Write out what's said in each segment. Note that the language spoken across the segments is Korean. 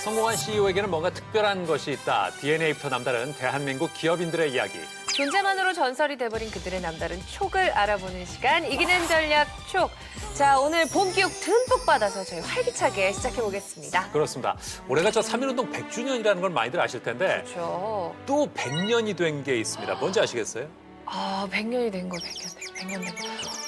성공한 CEO에게는 뭔가 특별한 것이 있다. DNA부터 남다른 대한민국 기업인들의 이야기. 존재만으로 전설이 돼버린 그들의 남다른 촉을 알아보는 시간, 이기는 전략 촉. 자, 오늘 봄 기운 듬뿍 받아서 저희 활기차게 시작해보겠습니다. 그렇습니다. 올해가 저 3.1운동 100주년이라는 걸 많이들 아실 텐데 그렇죠. 또 100년이 된 게 있습니다. 뭔지 아시겠어요? 아, 100년이 된 거, 100년 된 거.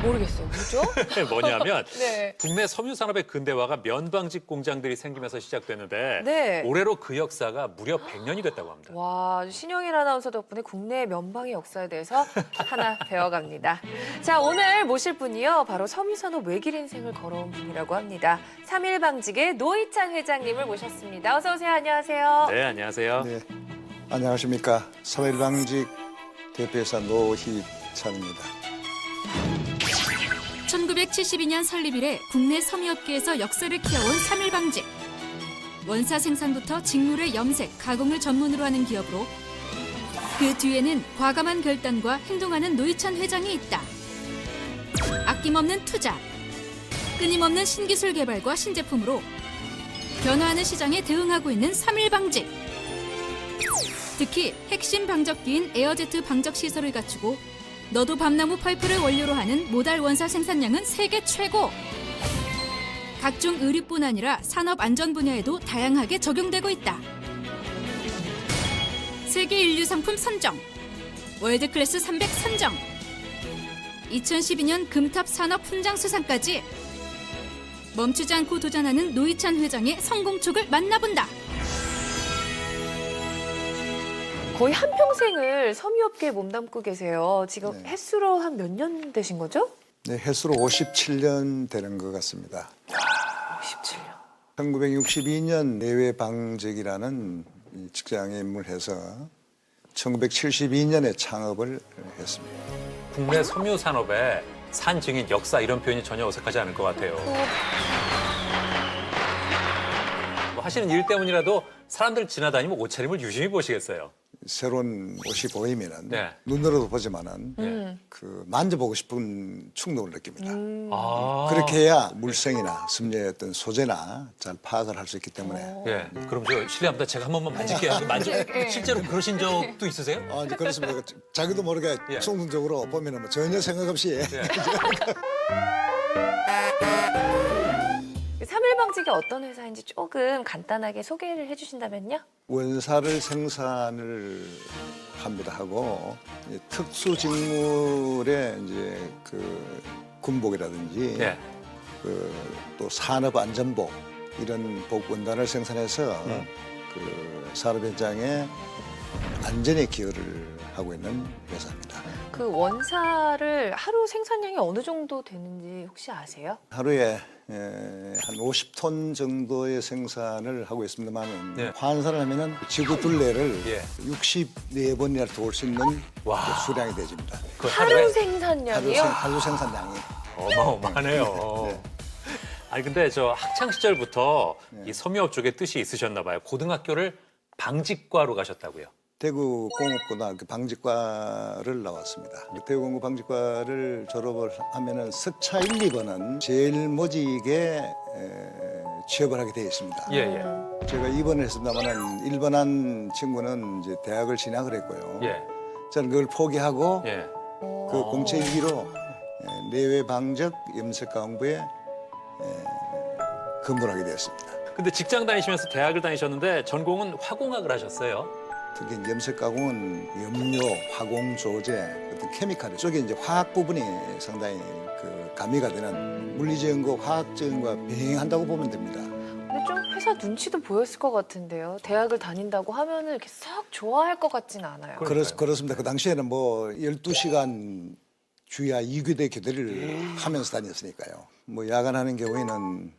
모르겠어요. 뭐죠? 뭐냐면 네. 국내 섬유산업의 근대화가 면방직 공장들이 생기면서 시작됐는데 네. 올해로 그 역사가 무려 100년이 됐다고 합니다. 와, 신영일 아나운서 덕분에 국내 면방의 역사에 대해서 하나 배워갑니다. 자, 오늘 모실 분이요. 바로 섬유산업 외길 인생을 걸어온 분이라고 합니다. 3.1방직의 노희찬 회장님을 모셨습니다. 어서 오세요. 안녕하세요. 네, 안녕하세요. 네, 안녕하십니까. 3.1방직 대표이사 노희찬입니다. 1972년 설립 이래 국내 섬유업계에서 역사를 키워온 3.1방직. 원사 생산부터 직물의 염색, 가공을 전문으로 하는 기업으로 그 뒤에는 과감한 결단과 행동하는 노희찬 회장이 있다. 아낌없는 투자, 끊임없는 신기술 개발과 신제품으로 변화하는 시장에 대응하고 있는 3.1방직. 특히 핵심 방적기인 에어제트 방적 시설을 갖추고 너도 밤나무 파이프를 원료로 하는 모달 원사 생산량은 세계 최고. 각종 의류뿐 아니라 산업 안전 분야에도 다양하게 적용되고 있다. 세계 인류 상품 선정, 월드 클래스 300 선정, 2012년 금탑 산업 훈장 수상까지 멈추지 않고 도전하는 노희찬 회장의 성공촉을 만나본다. 거의 한평생을 섬유업계에 몸담고 계세요. 지금 네. 횟수로 한 몇 년 되신 거죠? 네, 횟수로 57년 되는 것 같습니다. 57년. 1962년 내외방직이라는 직장에 입문해서 1972년에 창업을 했습니다. 국내 섬유산업의 산증인 역사 이런 표현이 전혀 어색하지 않을 것 같아요. 뭐 하시는 일 때문이라도 사람들 지나다니면 옷차림을 유심히 보시겠어요. 새로운 옷이 보이면은 네. 눈으로도 보지만은 네. 그 만져보고 싶은 충동을 느낍니다. 아. 그렇게 해야 물성이나 습려의 어떤 소재나 잘 파악을 할 수 있기 때문에 예. 그럼 저 실례합니다. 제가 한 번만 만질게요. 실제로 그러신 적도 있으세요? 이제 그렇습니다. 자기도 모르게 예. 충동적으로 보면은 뭐 전혀 생각 없이 3.1방직이 어떤 회사인지 조금 간단하게 소개를 해주신다면요? 원사를 생산을 합니다 하고 이제 특수 직물의 이제 그 군복이라든지 예. 또 산업안전복 이런 복 원단을 생산해서 그 산업 현장에 안전에 기여를 하고 있는 회사입니다. 그 원사를 하루 생산량이 어느 정도 되는지 혹시 아세요? 하루에 한 50톤 정도의 생산을 하고 있습니다만 네. 환산을 하면은 지구 둘레를 예. 64번이나 돌 수 있는 와. 수량이 되집니다. 그 하루 생산량이요? 하루 생산량이. 어마어마하네요. 네. 아니 근데 저 학창 시절부터 이 섬유업 쪽에 뜻이 있으셨나 봐요. 고등학교를 방직과로 가셨다고요. 대구 공업고등학교 방직과를 나왔습니다. 대구 공업 방직과를 졸업을 하면은 석차 1, 2번은 제일 모직에 취업을 하게 되어 있습니다. 예, 예. 제가 2번을 했습니다만은 1번한 친구는 이제 대학을 진학을 했고요. 예. 저는 그걸 포기하고 예. 그 공채 1기로 내외 방적 염색가공부에 근무를 하게 되었습니다. 근데 직장 다니시면서 대학을 다니셨는데 전공은 화공학을 하셨어요. 특히 염색 가공은 염료, 화공 조제, 어떤 케미칼 쪽에 이제 화학 부분이 상당히 그 가미가 되는 물리적인과 화학적인과 병행한다고 보면 됩니다. 근데 좀 회사 눈치도 보였을 것 같은데요. 대학을 다닌다고 하면은 이렇게 썩 좋아할 것 같지는 않아요. 그렇습니다. 그 당시에는 뭐 12시간 주야 2교대 교대를 하면서 다녔으니까요. 뭐 야간하는 경우에는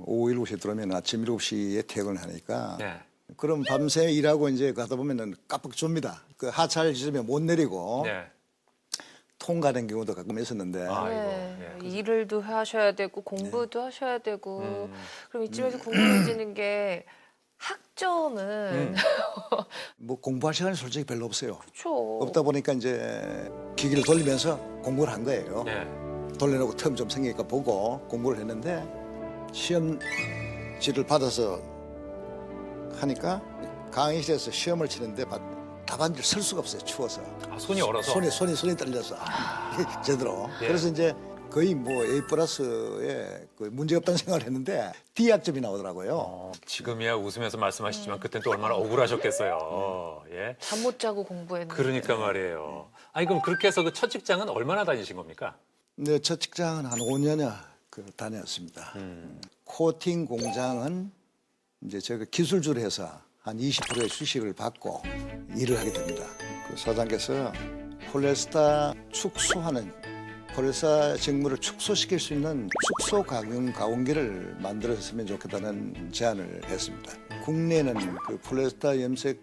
오후 7시에 들어오면 아침 7시에 퇴근을 하니까 네. 그럼 밤새 일하고 이제 가다 보면은 깜빡 줍니다. 그 하차할 시점에 못 내리고 네. 통과하는 경우도 가끔 있었는데 아이고. 네. 예. 일을도 하셔야 되고 공부도 하셔야 되고 그럼 이쯤에서 궁금해지는 게 학점은 뭐 공부할 시간이 솔직히 별로 없어요. 그렇죠. 없다 보니까 이제 기기를 돌리면서 공부를 한 거예요. 네. 돌려놓고 틈 좀 생기니까 보고 공부를 했는데 시험지를 받아서 하니까 강의실에서 시험을 치는데 답안지를 쓸 수가 없어요. 추워서. 아, 손이 얼어서. 손이 떨려서 제대로. 예. 그래서 이제 거의 뭐 A+에 그 문제 없다는 생각을 했는데 D 학점이 나오더라고요. 지금이야 웃으면서 말씀하시지만 그때는 또 얼마나 억울하셨겠어요. 예. 잠 못 자고 공부했는데. 그러니까 말이에요. 아니 그럼 그렇게 해서 그 첫 직장은 얼마나 다니신 겁니까? 네, 첫 직장은 한 5년여 다녔습니다. 코팅 공장은 이제 저희가 기술줄 해서 한 20%의 수식을 받고 일을 하게 됩니다. 그 사장께서 폴리에스터 축소하는 폴리에스터 직물을 축소시킬 수 있는 축소 가공기를 만들었으면 좋겠다는 제안을 했습니다. 국내는 그 폴리에스터 염색을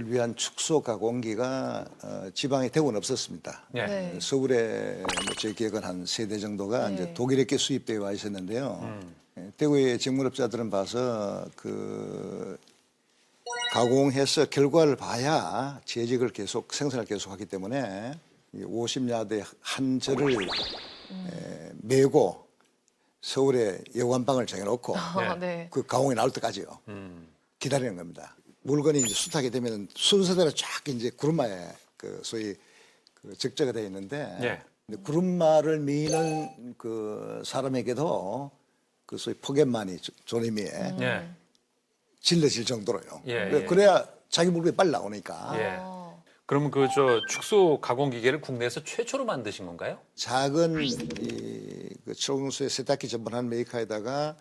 위한 축소 가공기가 지방에 대부분 없었습니다. 예. 네. 서울에 뭐 제 기억은 한 3대 정도가 네. 이제 독일에게 수입되어 와 있었는데요. 대구의 직물업자들은 봐서 그 가공해서 결과를 봐야 재직을 계속 생산을 계속하기 때문에 50야대 한 절을 메고 서울에 여관방을 정해놓고 아, 네. 그 가공이 나올 때까지요. 기다리는 겁니다. 물건이 이제 수탁이 되면 순서대로 쫙 이제 구름마에 그 소위 그 적재가 되어 있는데 예. 근데 구름마를 미는 그 사람에게도 그 소위 폭염만이 존임에 예. 질러질 정도로요. 예, 예. 그래야 자기 물건이 빨리 나오니까 예. 그럼 그 저 축소 가공 기계를 국내에서 최초로 만드신 건가요? 작은 그 초공수의 세탁기 전문한 메이커에다가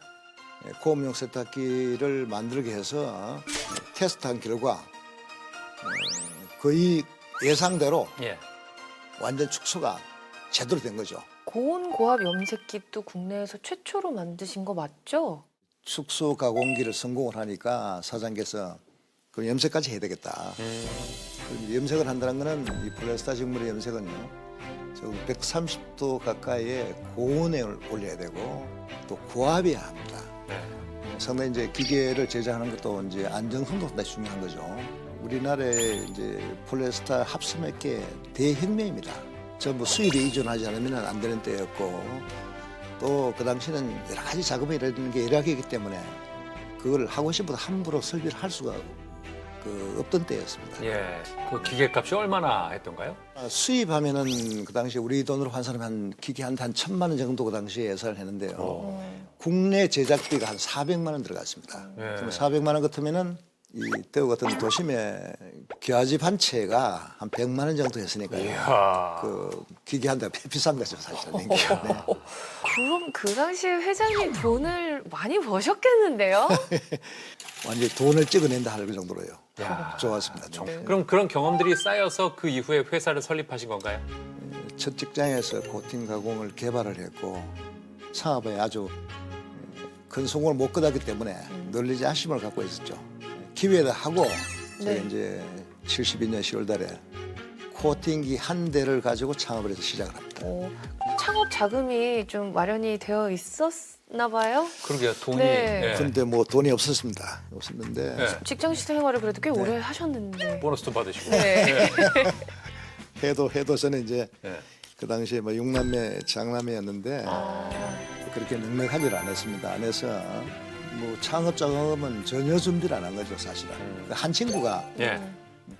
고업용 세탁기를 만들게 해서 테스트한 결과 거의 예상대로 예. 완전 축소가 제대로 된 거죠. 고온 고압 염색기도 국내에서 최초로 만드신 거 맞죠? 축소 가공기를 성공을 하니까 사장께서 그 염색까지 해야 되겠다. 그럼 염색을 한다는 거는 이 폴리에스터 직물의 염색은요. 저 130도 가까이의 고온에 올려야 되고 또 고압이야 합니다. 네. 상당히 이제 기계를 제작하는 것도 이제 안정성도 상당히 중요한 거죠. 우리나라의 이제 폴리에스터 합성업계 대혁명입니다. 전부 수입에 의존하지 않으면 안 되는 때였고 또 그 당시는 여러 가지 작업을 해야 되는 게 열악이기 때문에 그걸 하고 싶어도 함부로 설비를 할 수가 없던 때였습니다. 예. 그 기계 값이 얼마나 했던가요? 수입하면은 그 당시에 우리 돈으로 환산하면 한 기계 한 1,000만 원 정도 그 당시에 예산을 했는데요. 국내 제작비가 한 400만 원 들어갔습니다. 예. 그럼 400만 원 같으면은 이 대구 같은 도심에 기와집 한 채가 한 100만 원 정도 했으니까요. 이야. 그 기계 한 대가 비싼 거죠 사실은. 네. 그럼 그 당시에 회장님 돈을 많이 버셨겠는데요? 완전히 돈을 찍어낸다 할 정도로요. 야. 좋았습니다. 좀. 그럼 그런 경험들이 쌓여서 그 이후에 회사를 설립하신 건가요? 첫 직장에서 코팅 가공을 개발을 했고 사업에 아주 큰 성공을 못 거뒀기 때문에 널리지 아쉬움을 갖고 있었죠. 기회를 하고 네. 제가 이제 72년 10월 달에 코팅기 한 대를 가지고 창업을 해서 시작을 합니다. 창업 자금이 좀 마련이 되어 있었나 봐요? 그러게요. 돈이. 네. 예. 근데 뭐 돈이 없었습니다. 없었는데 예. 직장 생활을 그래도 꽤 오래 하셨는데. 보너스도 받으시고. 네. 해도 저는 이제 예. 그 당시에 뭐 6남매 장남매였는데 그렇게 넉넉하지를 않았습니다. 안 해서 뭐 창업 자금은 전혀 준비를 안 한 거죠 사실은. 한 친구가 예.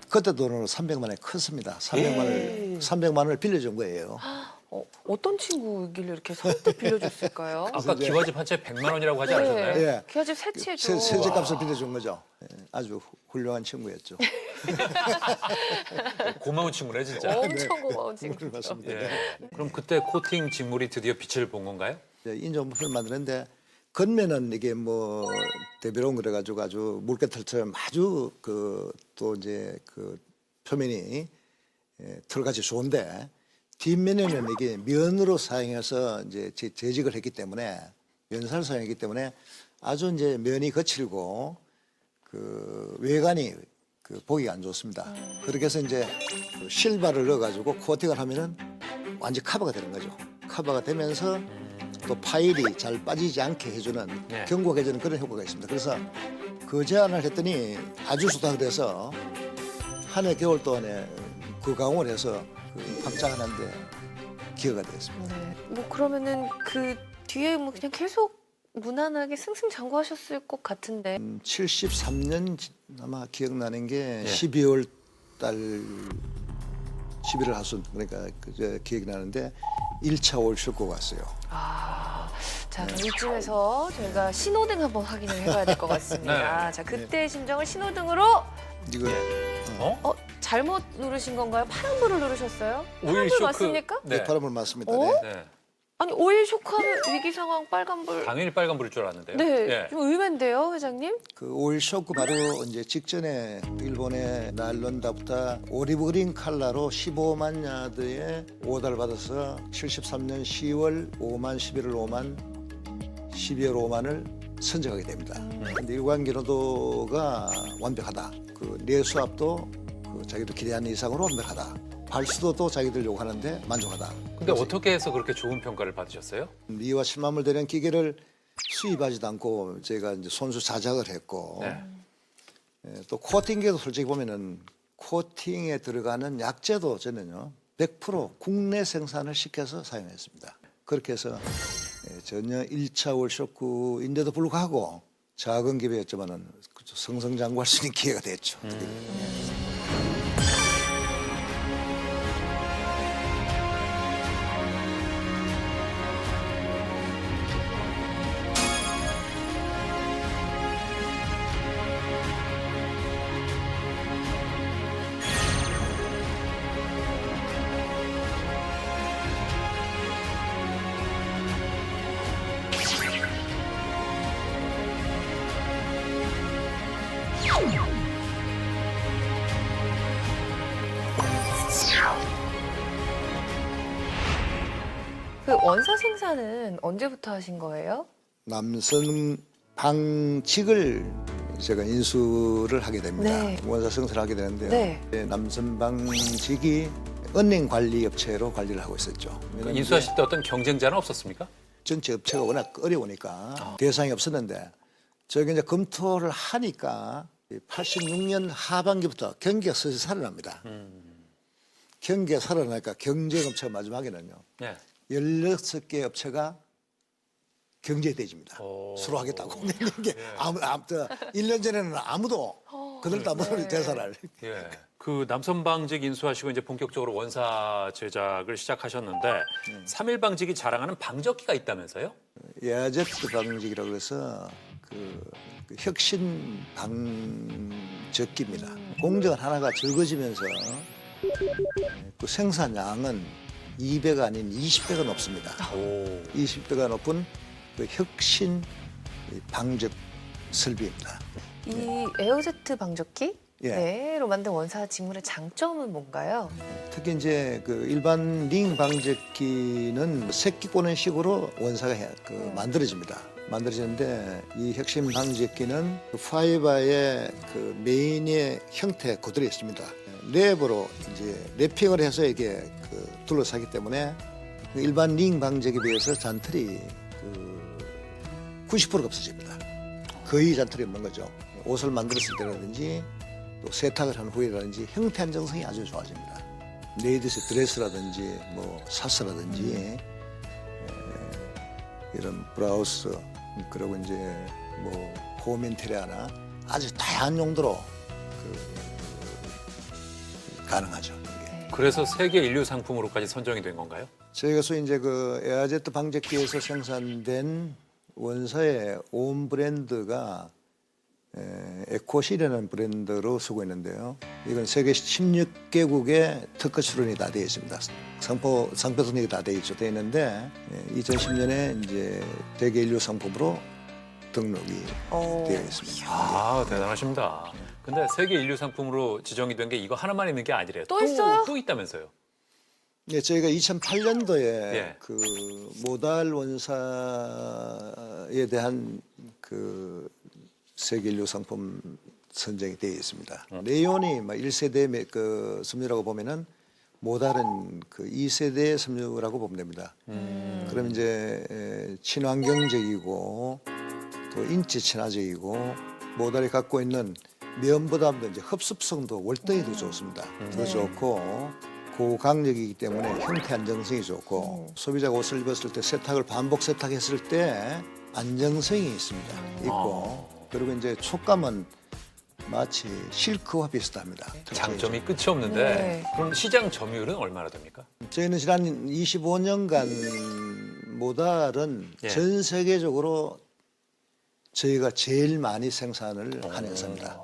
그때 돈으로 300만 원이 컸습니다. 300만 원을 빌려준 거예요. 어떤 친구길래 이렇게 선뜻 빌려줬을까요? 아까 기와집 한 채 100만 원이라고 하지 않으셨나요? 네. 예. 기와집 세 채죠. 세제값을 빌려준 거죠. 예, 아주 훌륭한 친구였죠. 고마운 친구네 진짜. 엄청 고마운 친구죠. 맞습니다. 예. 그럼 그때 코팅 직물이 드디어 빛을 본 건가요? 인조물을 만드는데 겉면은 이게 뭐 대비로운 그래가지고 아주 물개털처럼 아주 또 이제 그 표면이 털같이 좋은데 뒷면에는 이게 면으로 사용해서 이제 재직을 했기 때문에 면사를 사용했기 때문에 아주 이제 면이 거칠고 그 외관이 보기가 안 좋습니다. 그렇게 해서 이제 실바를 넣어가지고 코팅을 하면은 완전 커버가 되는 거죠. 커버가 되면서 또 파일이 잘 빠지지 않게 해주는 네. 경고해주는 그런 효과가 있습니다. 그래서 그 제안을 했더니 아주 좋다 그래서 한 해 겨울 동안에 그 가공을 해서 확장하는데 기여가 되었습니다. 네. 뭐 그러면은 그 뒤에 뭐 그냥 계속 무난하게 승승장구하셨을 것 같은데. 73년 아마 기억나는 게 예. 12월 달 11월 하순 그러니까 그저 기억이 나는데 1차 월쇼크 왔어요. 자, 그럼 이쯤에서 저희가 신호등 한번 확인을 해봐야 될 것 같습니다. 네. 자, 그때의 심정을 신호등으로 이거 잘못 누르신 건가요? 파란불을 누르셨어요? 오일 파란불 쇼크. 맞습니까? 네. 바람을 맞습니다. 어? 네. 네. 아니, 오일 쇼크하면 위기 상황 빨간불. 당연히 빨간불일 줄 알았는데요. 네, 예. 좀 의외인데요, 회장님? 그 오일 쇼크 바로 이제 직전에 일본의 날론다부터 오리브 그린 칼라로 15만 야드의 오다를 받아서 73년 10월 5만, 11월 5만, 12월 5만을 선정하게 됩니다. 근데 일관 기로도가 완벽하다. 그 내수압도 그 자기도 기대한 이상으로 완벽하다. 발수도도 자기들 요구하는데 만족하다. 근데 어떻게 해서 그렇게 좋은 평가를 받으셨어요? 미와 10만물 되는 기계를 수입하지도 않고 제가 이제 손수 자작을 했고 네. 또 코팅계도 솔직히 보면은 코팅에 들어가는 약재도 저는요 100% 국내 생산을 시켜서 사용했습니다. 그렇게 해서 전혀 1차 월쇼크인데도 불구하고 작은 기업이었지만은 승승장구할 수 있는 기회가 됐죠. 그 원사 생산은 언제부터 하신 거예요? 남선 방직을 제가 인수를 하게 됩니다. 네. 원사 생산을 하게 되는데요. 네. 남선 방직이 은행 관리 업체로 관리를 하고 있었죠. 왜냐면 인수하실 때 어떤 경쟁자는 없었습니까? 전체 업체가 워낙 어려우니까 대상이 없었는데 저희가 이제 검토를 하니까 86년 하반기부터 경기가 슬슬 살아납니다. 경기가 살아나니까 경쟁 업체가 마지막에는요. 네. 16개 업체가 경제대지입니다. 오. 수로 하겠다고. 이게 아무 1년 전에는 아무도 그들도 아무도 대사를. 예. 그 남선방직 인수하시고 이제 본격적으로 원사 제작을 시작하셨는데 3일 방직이 자랑하는 방적기가 있다면서요? 에아제트 방직이라고 해서 그 혁신 방적기입니다. 공정 하나가 적어지면서 그 생산량은 2배가 아닌 20배가 높습니다. 오. 20배가 높은 그 혁신 방적 설비입니다. 이 에어제트 방적기? 예. 네,로 만든 원사 직물의 장점은 뭔가요? 특히 이제 그 일반 링 방적기는 새끼 꼬는 식으로 원사가 만들어집니다. 만들어지는데 이 혁신 방적기는 그 파이버의 그 메인의 형태 그대로 있습니다. 랩으로 이제 랩핑을 해서 이게 그 둘러싸기 때문에 일반 링 방적에 비해서 잔털이 그 90%가 없어집니다. 거의 잔털이 없는 거죠. 옷을 만들었을 때라든지 또 세탁을 한 후에라든지 형태 안정성이 아주 좋아집니다. 레이디스 드레스라든지 뭐 사스라든지 이런 브라우스 그리고 이제 뭐 홈 인테리어나 아주 다양한 용도로 가능하죠. 이게. 그래서 세계 인류 상품으로까지 선정이 된 건가요? 저희가 소위 이제 그 에아제트 방적기에서 생산된 원사의 온 브랜드가 에코시라는 브랜드로 쓰고 있는데요. 이건 세계 16개국의 특허 출원이 다 되어 있습니다. 상표 등록이 다 되어 있죠. 되어 있는데 2010년에 이제 세계 인류 상품으로 등록이 되어 있습니다. 아, 대단하십니다. 근데 세계 인류 상품으로 지정이 된 게 이거 하나만 있는 게 아니래요. 또 있어요? 또 있다면서요? 네, 저희가 2008년도에 예. 그 모달 원사에 대한 그 세계 인류 상품 선정이 되어 있습니다. 레온이 1세대 그 섬유라고 보면은 모달은 그 2세대 섬유라고 보면 됩니다. 그럼 이제 친환경적이고 또 인체 친화적이고 모달이 갖고 있는 면보다도 이제 흡습성도 월등히 더 좋습니다. 더 좋고 고강력이기 때문에 형태 안정성이 좋고 소비자가 옷을 입었을 때 세탁을 반복 세탁했을 때 안정성이 있습니다. 있고 그리고 이제 촉감은 마치 실크와 비슷합니다. 장점이 끝이 없는데 네. 그럼 시장 점유율은 얼마나 됩니까? 저희는 지난 25년간 모달은 예. 전 세계적으로 저희가 제일 많이 생산을 한 회사입니다.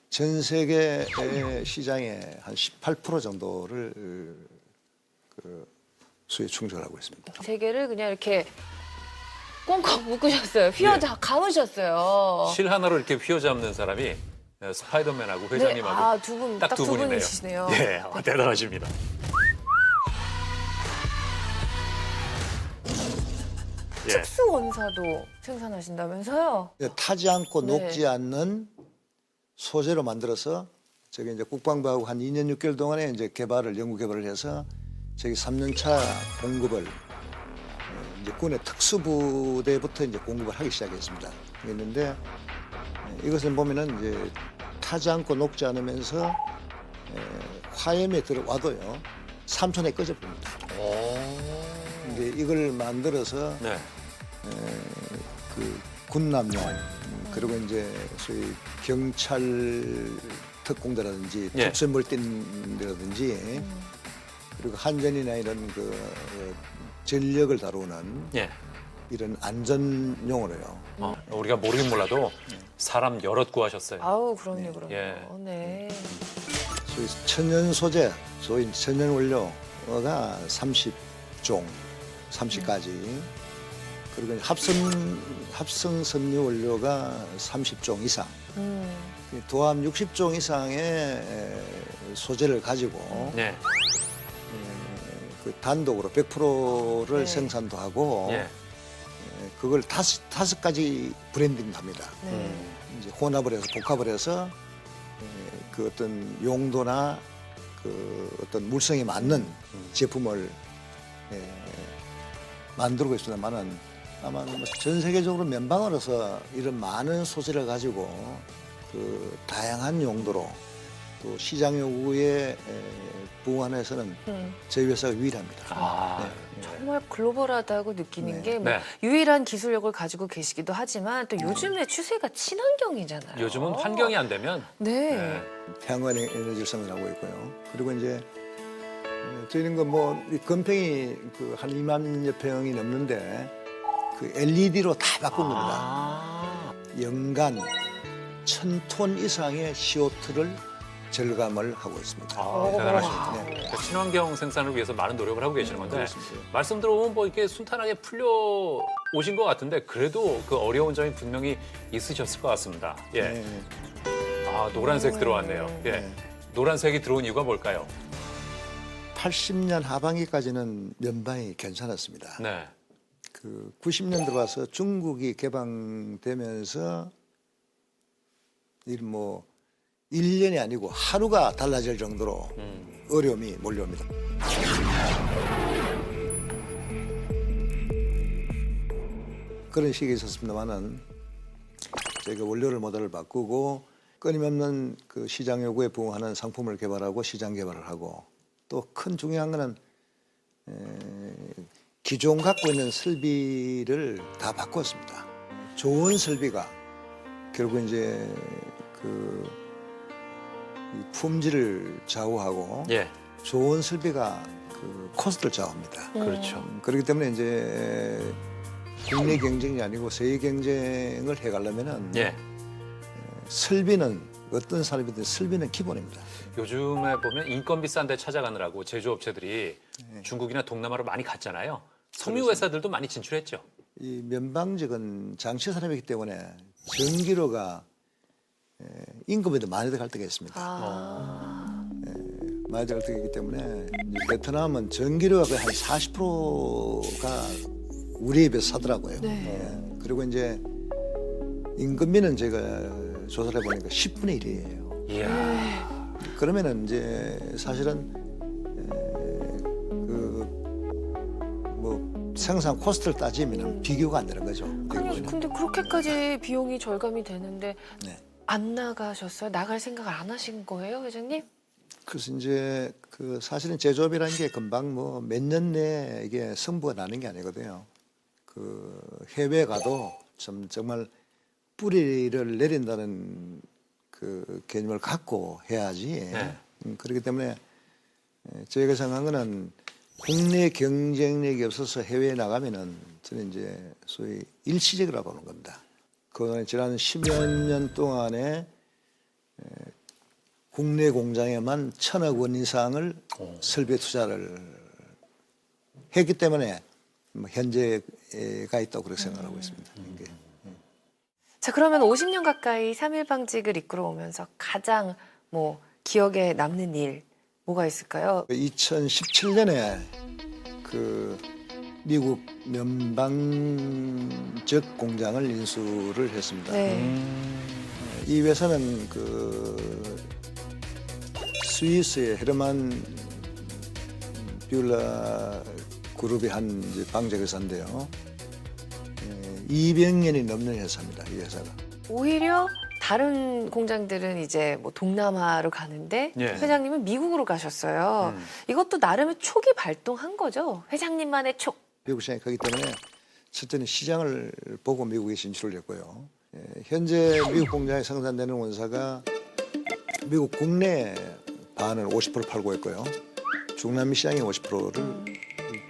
전 세계 시장의 한 18% 정도를 그 수에 충족하고 있습니다. 세 개를 그냥 이렇게 꽁꽁 묶으셨어요. 감으셨어요. 실 하나로 이렇게 휘어잡는 사람이 스파이더맨하고 회장님하고 두 분, 딱 딱 두 두 분이네요. 분이시네요. 예, 대단하십니다. 예. 특수 원사도 생산하신다면서요? 타지 않고 네. 녹지 않는 소재로 만들어서 저기 이제 국방부하고 한 2년 6개월 동안에 이제 연구 개발을 해서 저기 3년차 공급을 이제 군의 특수부대부터 이제 공급을 하기 시작했습니다. 했는데 이것을 보면은 이제 타지 않고 녹지 않으면서 화염에 들어와도요 3초 내에 꺼져버립니다. 이제 이걸 만들어서 네. 그 군남용 그리고 이제 소위 경찰 특공대라든지 예. 특수물팀이라든지 그리고 한전이나 이런 전력을 다루는 예. 이런 안전용으로요. 우리가 모르긴 몰라도 사람 여럿 구하셨어요. 아우, 그럼요, 그럼요. 예. 네. 소위 천연 소재, 소위 천연 원료가 30종, 30가지. 그리고 이제 합성 섬유 원료가 30종 이상. 도합 60종 이상의 소재를 가지고 네. 그 단독으로 100%를 네. 생산도 하고 예. 그걸 다섯 가지 브랜딩합니다. 네. 이제 혼합을 해서 복합을 해서 그 어떤 용도나 그 어떤 물성에 맞는 제품을 만들고 있습니다만은 아마 전 세계적으로 면방으로서 이런 많은 소재를 가지고 그 다양한 용도로 또 시장 요구에 부응하는 저희 회사가 유일합니다. 아, 정말 글로벌하다고 느끼는 네. 게 뭐 네. 유일한 기술력을 가지고 계시기도 하지만 또 요즘의 추세가 친환경이잖아요. 요즘은 환경이 안 되면 네. 태양광 에너지를 생산하고 있고요. 그리고 이제 저희는 이 건평이 한 2만여 평이 넘는데 그 LED로 다 바꾼 겁니다. 아. 연간 1,000톤 이상의 CO2를 절감을 하고 있습니다. 대단하십니다. 네. 그러니까 친환경 생산을 위해서 많은 노력을 하고 계시는 건데 그렇습니다. 말씀 들어보면 뭐 이렇게 순탄하게 풀려 오신 것 같은데 그래도 그 어려운 점이 분명히 있으셨을 것 같습니다. 예. 네. 아, 노란색 들어왔네요. 예. 네. 노란색이 들어온 이유가 뭘까요? 80년 하반기까지는 면방이 괜찮았습니다. 네. 그 90년 들어와서 중국이 개방되면서 뭐 1년이 아니고 하루가 달라질 정도로 어려움이 몰려옵니다. 그런 시기가 있었습니다만은 저희가 원료를 모델을 바꾸고 끊임없는 그 시장 요구에 부응하는 상품을 개발하고 시장 개발을 하고 또 큰 중요한 거는 기존 갖고 있는 설비를 다 바꿨습니다. 좋은 설비가 결국 이제 이 품질을 좌우하고 예. 좋은 설비가 그 코스트를 좌우합니다. 그렇죠. 그렇기 때문에 이제 국내 경쟁이 아니고 세계 경쟁을 해가려면은 예. 설비는 어떤 설비든 설비는 기본입니다. 요즘에 보면 인건비 싼 데 찾아가느라고 제조업체들이 중국이나 동남아로 많이 갔잖아요. 섬유 회사들도 많이 진출했죠. 이 면방직은 장치 산업이기 때문에 전기료가 임금에도 많이 들어갈 때가 있습니다. 많이 들어갈 때가 있기 때문에 이제 베트남은 전기료가 거의 한 40%가 우리에 비해서 사더라고요. 예. 그리고 이제 임금비는 제가 조사를 해보니까 10분의 1이에요. 이야. 그러면은 이제 사실은 뭐 생산 코스트를 따지면 비교가 안 되는 거죠. 아니, 근데 그렇게까지 비용이 절감이 되는데 네. 안 나가셨어요? 나갈 생각을 안 하신 거예요, 회장님? 그래서 이제 사실은 제조업이라는 게 금방 뭐 몇 년 내에 이게 승부가 나는 게 아니거든요. 그 해외 가도 좀 정말 뿌리를 내린다는 그 개념을 갖고 해야지. 네. 그렇기 때문에 저희가 생각한 거는 국내 경쟁력이 없어서 해외에 나가면은 저는 이제 소위 일시적이라고 보는 겁니다. 그 지난 10여 년 동안에 국내 공장에만 1,000억 원 이상을 설비 투자를 했기 때문에 뭐 현재가 있다고 그렇게 생각하고 있습니다. 이게. 자, 그러면 50년 가까이 3.1방직을 이끌어오면서 가장 뭐 기억에 남는 일 뭐가 있을까요? 2017년에 그 미국 면방적 공장을 인수를 했습니다. 네. 이 회사는 그 스위스의 헤르만 뷰라 그룹이 한 이제 방적 회사인데요. 200년이 넘는 회사입니다. 이 회사가. 오히려 다른 공장들은 이제 뭐 동남아로 가는데 예. 회장님은 미국으로 가셨어요. 이것도 나름의 촉이 발동한 거죠. 회장님만의 촉. 미국 시장이 크기 때문에 첫째는 시장을 보고 미국에 진출을 했고요. 현재 미국 공장에 생산되는 원사가 미국 국내 반을 50% 팔고 있고요. 중남미 시장에 50%를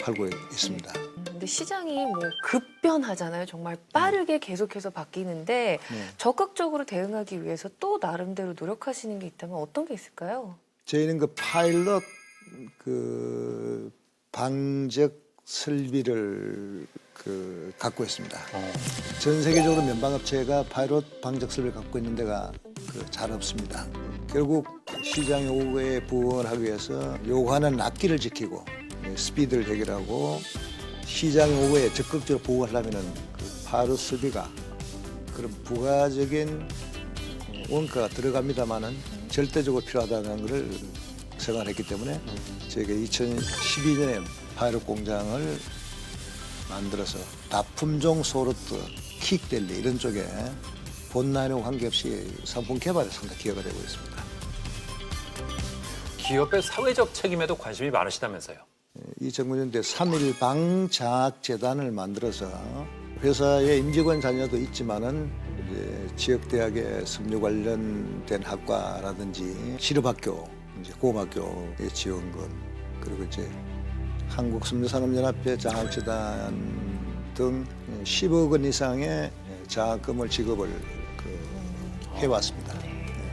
팔고 있습니다. 근데 시장이 뭐 급변하잖아요. 정말 빠르게 계속해서 바뀌는데 적극적으로 대응하기 위해서 또 나름대로 노력하시는 게 있다면 어떤 게 있을까요? 저희는 그 파일럿 그 방적 설비를 그 갖고 있습니다. 전 세계적으로 면방업체가 파일럿 방적 설비를 갖고 있는 데가 그 잘 없습니다. 결국 시장 요구에 부응하기 위해서 요구하는 납기를 지키고 스피드를 해결하고 시장 요구에 적극적으로 부응하려면은 그 파일럿 설비가 그런 부가적인 원가가 들어갑니다만은 절대적으로 필요하다는 것을 생각했기 때문에 저희가 2012년에 파일럿 공장을 만들어서 다품종 소르트, 킥델리 이런 쪽에 본라인하고 관계없이 상품 개발에 상당히 기여가 되고 있습니다. 기업의 사회적 책임에도 관심이 많으시다면서요. 2009년도에 3.1방자학재단을 만들어서 회사의 임직원 자녀도 있지만은 이제 지역 대학의 석류 관련된 학과라든지 실업학교, 이제 고등학교의 지원금 그리고 이제 한국석류산업연합회 장학재단 등 10억 원 이상의 장학금을 지급을 해왔습니다.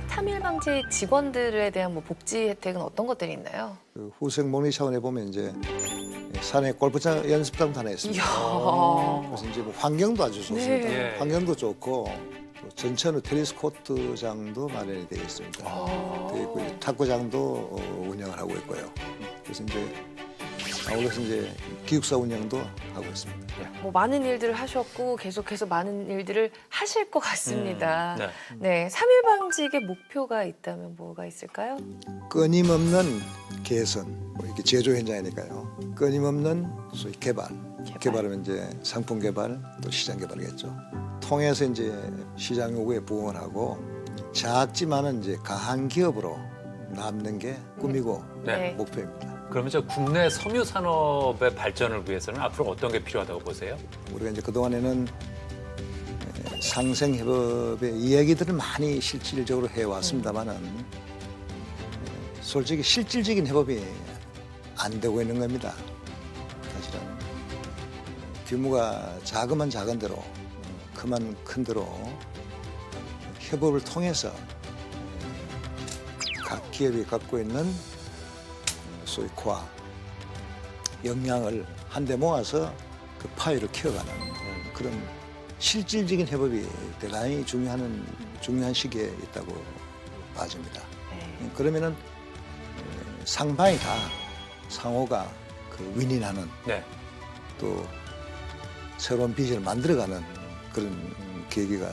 3.1방직 직원들에 대한 뭐 복지 혜택은 어떤 것들이 있나요? 그 후생 복리 차원에 보면 이제 산에 골프장 연습장도 하나 있습니다. 이야. 그래서 이제 뭐 환경도 아주 좋습니다. 네. 환경도 좋고 또 전천후 테니스 코트장도 마련이 되어 있습니다. 되어 있고 탁구장도 운영을 하고 있고요. 그래서 이제 아울러서 이제 기숙사 운영도 하고 있습니다. 뭐 많은 일들을 하셨고 계속해서 많은 일들을 하실 것 같습니다. 네. 네, 3.1방직의 목표가 있다면 뭐가 있을까요? 끊임없는 개선, 뭐 이렇게 제조 현장이니까요. 끊임없는 소위 개발하면 이제 상품 개발, 또 시장 개발이겠죠. 통해서 이제 시장 요구에 부응을 하고 작지만은 이제 강한 기업으로 남는 게 꿈이고 네. 목표입니다. 그러면 저 국내 섬유 산업의 발전을 위해서는 앞으로 어떤 게 필요하다고 보세요? 우리가 이제 그동안에는 상생협업의 이야기들을 많이 실질적으로 해왔습니다만은 솔직히 실질적인 협업이 안 되고 있는 겁니다. 사실은 규모가 작으면 작은 대로 크면 큰 대로 협업을 통해서 각 기업이 갖고 있는 소위 코어 역량을 한데 모아서 그 파이를 키워가는 그런 실질적인 협업이 대단히 중요한 시기에 있다고 봐집니다. 그러면은 상방이 다 상호가 그 윈윈하는 네. 또 새로운 비전을 만들어가는 그런 계기가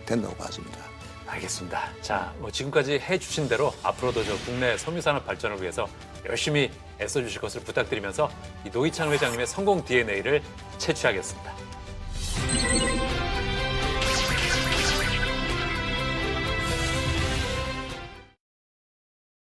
된다고 봐집니다. 알겠습니다. 자, 뭐 지금까지 해주신 대로 앞으로도 저 국내 섬유산업 발전을 위해서 열심히 애써주실 것을 부탁드리면서 이 노희찬 회장님의 성공 DNA를 채취하겠습니다.